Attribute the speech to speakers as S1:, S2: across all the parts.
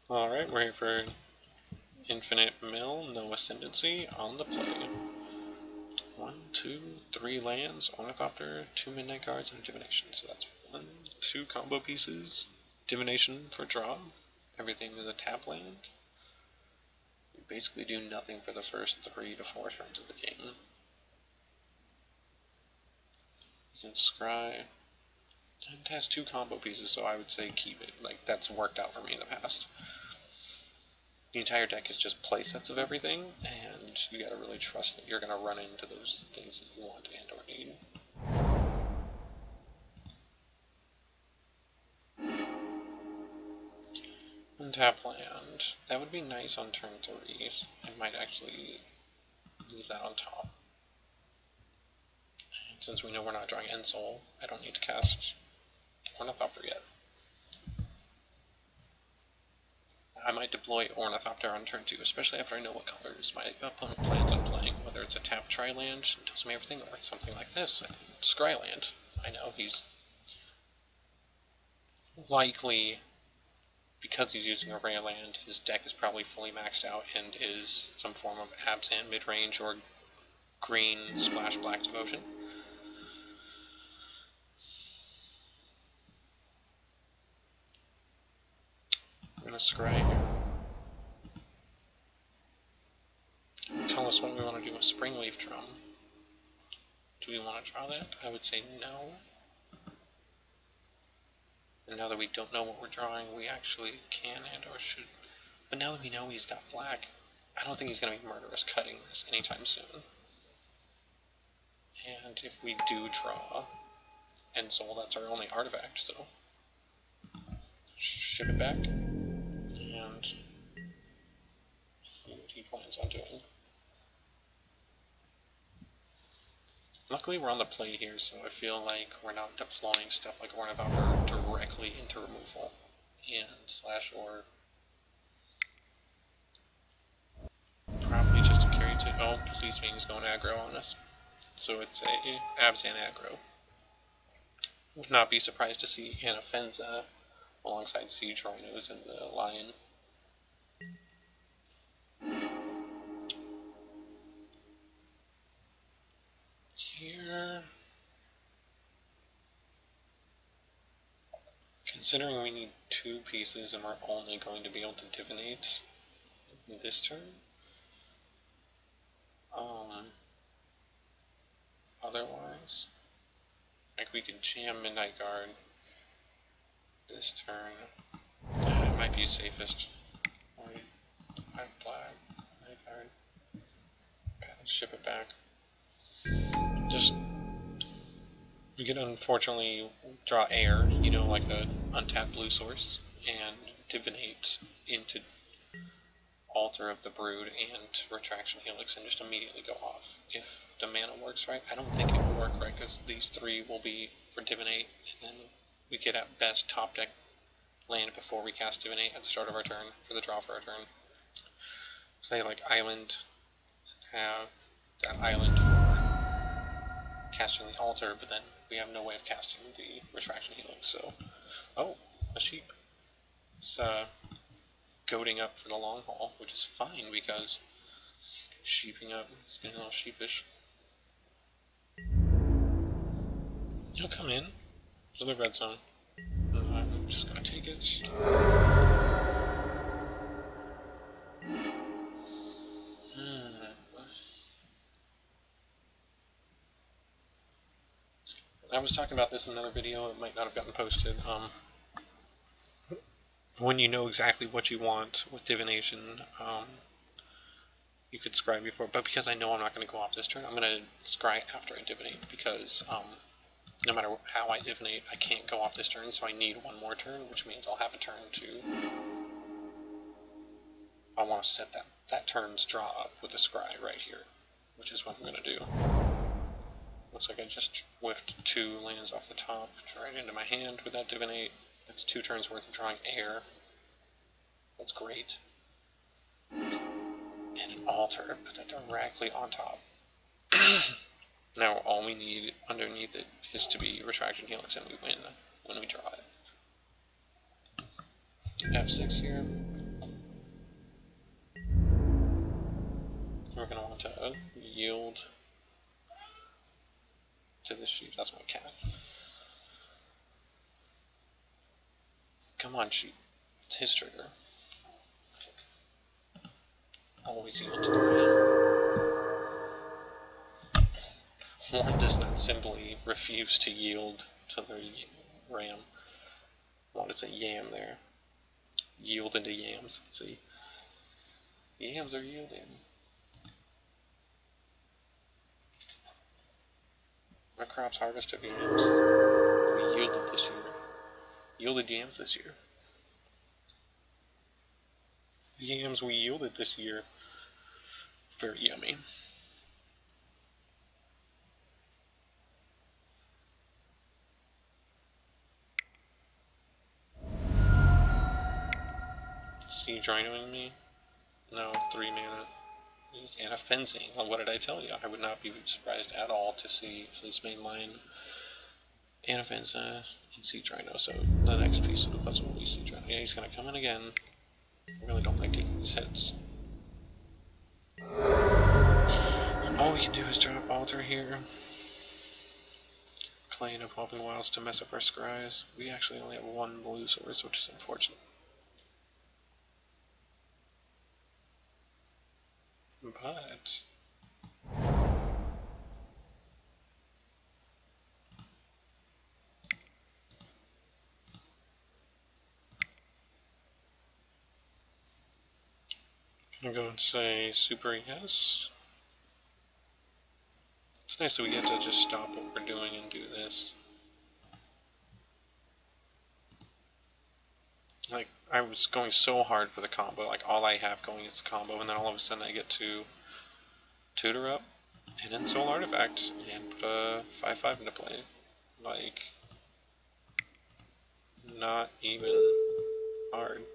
S1: Alright, we're here for Infinite Mill, no Ascendancy, on the play. 1, 2, 3 lands, Ornithopter, 2 Midnight Guards, and a Divination. So that's 1, 2 combo pieces, Divination for draw. Everything is a tap land. You basically do nothing for the first 3 to 4 turns of the game. You can scry. It has 2 combo pieces, so I would say keep it. Like, that's worked out for me in the past. The entire deck is just play sets of everything, and you gotta really trust that you're gonna run into those things that you want and or need. Untap land. That would be nice on turn 3. I might actually leave that on top. And since we know we're not drawing End Soul, I don't need to cast Ornithopter yet. I might deploy Ornithopter on turn 2, especially after I know what colors my opponent plans on playing, whether it's a tap tri-land, tells me everything, or something like this, Scryland. I know he's likely, because he's using a rare land, his deck is probably fully maxed out and is some form of Abzan mid-range or green splash black devotion. We're gonna scry. Tell us what we want to do with Springleaf Drum. Do we want to draw that? I would say no. And now that we don't know what we're drawing, we actually can and or should. But now that we know he's got black, I don't think he's going to be murderous cutting this anytime soon. And if we do draw End Soul, that's our only artifact, so ship it back and see what he plans on doing. Luckily we're on the play here, so I feel like we're not deploying stuff like Ornithopter directly into removal and slash or probably just to carry to. Oh, Fleece Wing is going aggro on us. So it's a Abzan aggro. Would not be surprised to see Anafenza alongside Siege Rhinos and the Lion. Here, considering we need 2 pieces and we're only going to be able to divinate this turn, otherwise, like we could jam Midnight Guard this turn. It might be safest. Black, Midnight Guard. Ship it back. Just, we could unfortunately draw air, you know, like a untapped blue source, and divinate into Altar of the Brood and Retraction Helix and just immediately go off. If the mana works right, I don't think it will work right, because these 3 will be for Divinate, and then we get at best top deck land before we cast Divinate at the start of our turn for the draw for our turn. Say like Island, have that island for casting the Altar, but then we have no way of casting the Retraction Helix, so... Oh, a sheep. It's, goading up for the long haul, which is fine because sheeping up is getting a little sheepish. You'll come in to the red zone. I'm just gonna take it. I was talking about this in another video, it might not have gotten posted. When you know exactly what you want with divination, you could scry before, but because I know I'm not going to go off this turn, I'm going to scry after I divinate, because no matter how I divinate, I can't go off this turn, so I need 1 more turn, which means I'll have a turn to... I want to set that turn's draw up with a scry right here, which is what I'm going to do. Looks like I just whiffed 2 lands off the top, right into my hand with that divinate. That's 2 turns worth of drawing air. That's great. And an Altar, put that directly on top. Now all we need underneath it is to be Retraction Helix, and we win when we draw it. F6 here. to yield to the sheep. That's my cat. Come on, sheep. It's his trigger. Always yield to the ram. One does not simply refuse to yield to the ram. I want to say yam there. Yield into yams. See? Yams are yielding. My crop's harvest of yams. We yielded this year. Yielded yams this year. The yams we yielded this year. Very yummy. Siege rhinoing me? No, 3 mana. And a fencing. Well, what did I tell you? I would not be surprised at all to see Fleece Mainline and a fence and Siege Rhino. So the next piece of the puzzle will be Siege Rhino. Yeah, he's going to come in again. I really don't like taking these hits. All we can do is drop Altar here. Clay and Evolving Wilds to mess up our scries. We actually only have 1 blue source, which is unfortunate. But I'm going to say super yes. It's nice that we get to just stop what we're doing and do this. Like, I was going so hard for the combo, like all I have going is the combo, and then all of a sudden I get to tutor up, and then Soul Artifact, and put a 5/5 into play. Like, not even hard.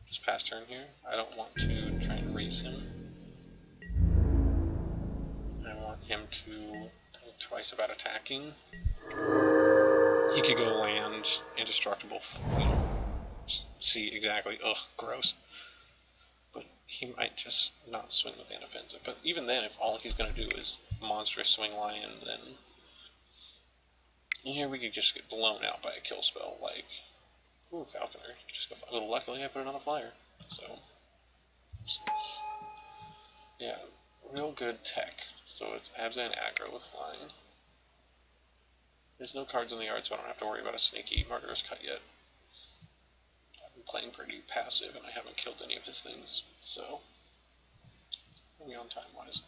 S1: Just pass turn here. I don't want to try and race him. I want him to think twice about attacking. He could go land indestructible, you know, see exactly, ugh, gross. But he might just not swing with Inoffensive. But even then, if all he's going to do is monstrous swing lion, then here we could just get blown out by a kill spell, like, ooh, Falconer. You just go, well, luckily I put it on a flyer. So yeah, real good tech. So it's Abzan Aggro with flying. There's no cards in the yard, so I don't have to worry about a sneaky murderous cut yet. I've been playing pretty passive, and I haven't killed any of his things, so are we on time-wise?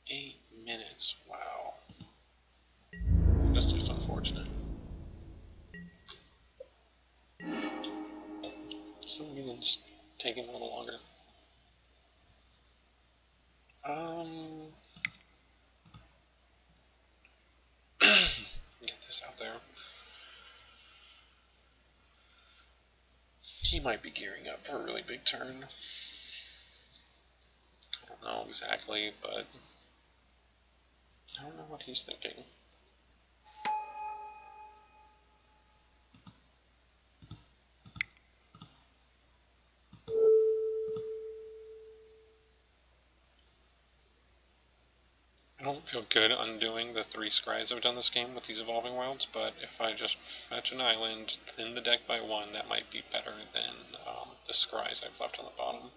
S1: 8 minutes, wow. That's just unfortunate. For some reason, it's taking a little longer. Get this out there. He might be gearing up for a really big turn. I don't know exactly, but I don't know what he's thinking. I don't feel good undoing the 3 scries I've done this game with these Evolving Wilds, but if I just fetch an island, thin the deck by 1, that might be better than the scries I've left on the bottom.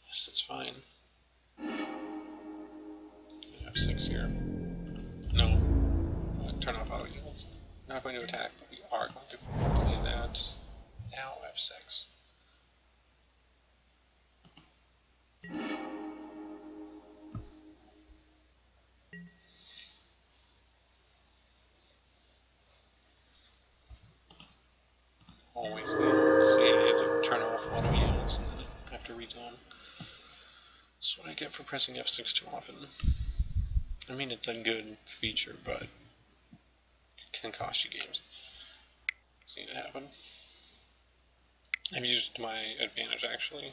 S1: Yes, it's fine. F6 here. No. Turn off auto yields. Not going to attack, but we are going to play that. Now F6. Always yield. See, I had to turn off auto yields and then I have to redo them. That's what I get for pressing F6 too often. I mean, it's a good feature, but it can cost you games. Seen it happen. I've used it to my advantage, actually.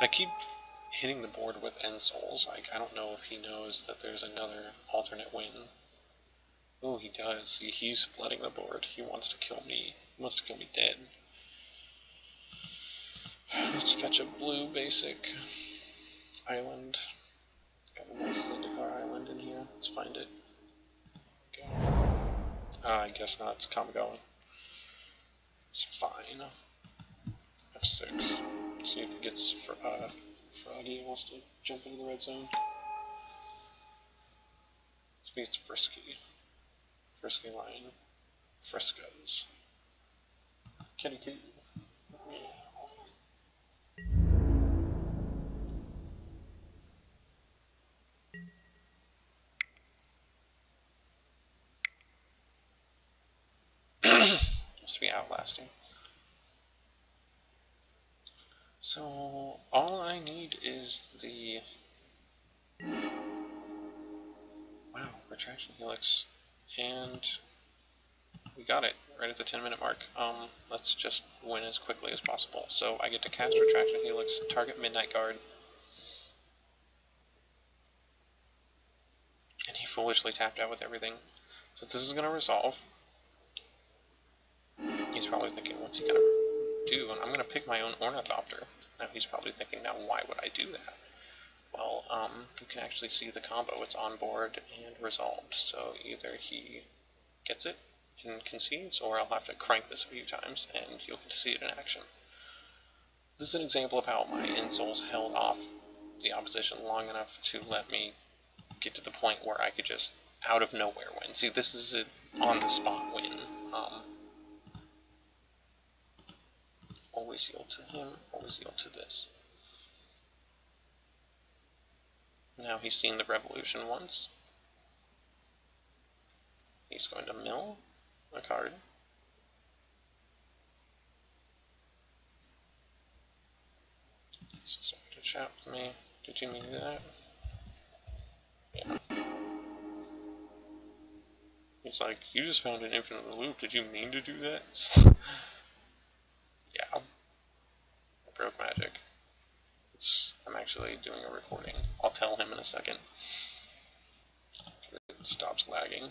S1: I keep hitting the board with end souls. Like, I don't know if he knows that there's another alternate win. Oh, he does. He's flooding the board. He wants to kill me. He wants to kill me dead. Let's fetch a blue basic island. Got a nice Zendikar island in here. Let's find it. Go. I guess not. It's Kamigawa. It's fine. F6. See if it gets Froggy wants to jump into the red zone. See if it's Frisky. Frisky line. Friscoes. Kitty coo. Must be outlasting. So all I need is the Retraction Helix, and we got it right at the 10-minute mark. Let's just win as quickly as possible. So I get to cast Retraction Helix, target Midnight Guard, and he foolishly tapped out with everything. So this is going to resolve. He's probably thinking, what's he going to do? And I'm going to pick my own Ornithopter. Now he's probably thinking, now why would I do that? Well, you can actually see the combo. It's on board and resolved. So either he gets it and concedes, or I'll have to crank this a few times and you'll get to see it in action. This is an example of how my insoles held off the opposition long enough to let me get to the point where I could just out of nowhere win. See, this is an on-the-spot win. Always yield to him, always yield to this. Now he's seen the revolution once. He's going to mill a card. Stuff to chat with me. Did you mean that? Yeah. He's like, you just found an infinite loop. Did you mean to do that? Yeah. I broke magic. I'm actually doing a recording. I'll tell him in a second. It stops lagging.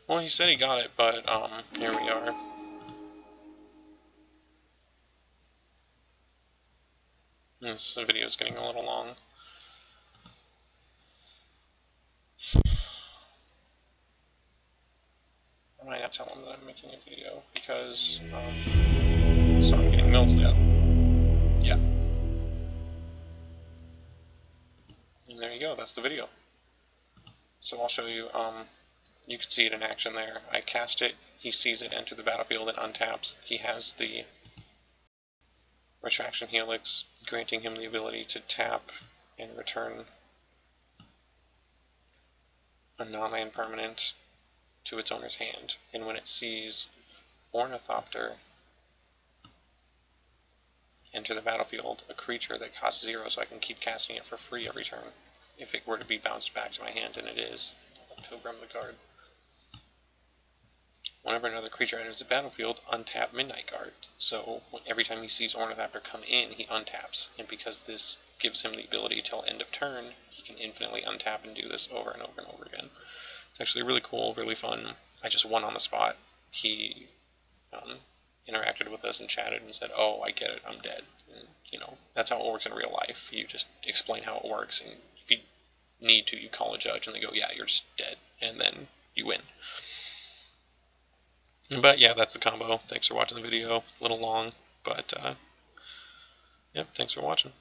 S1: Well, he said he got it, but, here we are. This video is getting a little long. I might not tell him that I'm making a video, because, so I'm getting milled out. Yeah. And there you go, that's the video. So I'll show you, you can see it in action there. I cast it, he sees it enter the battlefield and untaps. He has the Retraction Helix, granting him the ability to tap and return a non-land permanent to its owner's hand. And when it sees Ornithopter enter the battlefield, a creature that costs 0, so I can keep casting it for free every turn, if it were to be bounced back to my hand, and it is. I'll Pilgrim the card. Whenever another creature enters the battlefield, untap Midnight Guard. So every time he sees Ornithopter come in, he untaps. And because this gives him the ability till end of turn, he can infinitely untap and do this over and over and over again. It's actually really cool, really fun. I just won on the spot. He interacted with us and chatted and said, oh, I get it, I'm dead. And, you know, that's how it works in real life. You just explain how it works, and if you need to, you call a judge and they go, yeah, you're just dead. And then you win. But yeah, that's the combo. Thanks for watching the video. A little long, but yep, thanks for watching.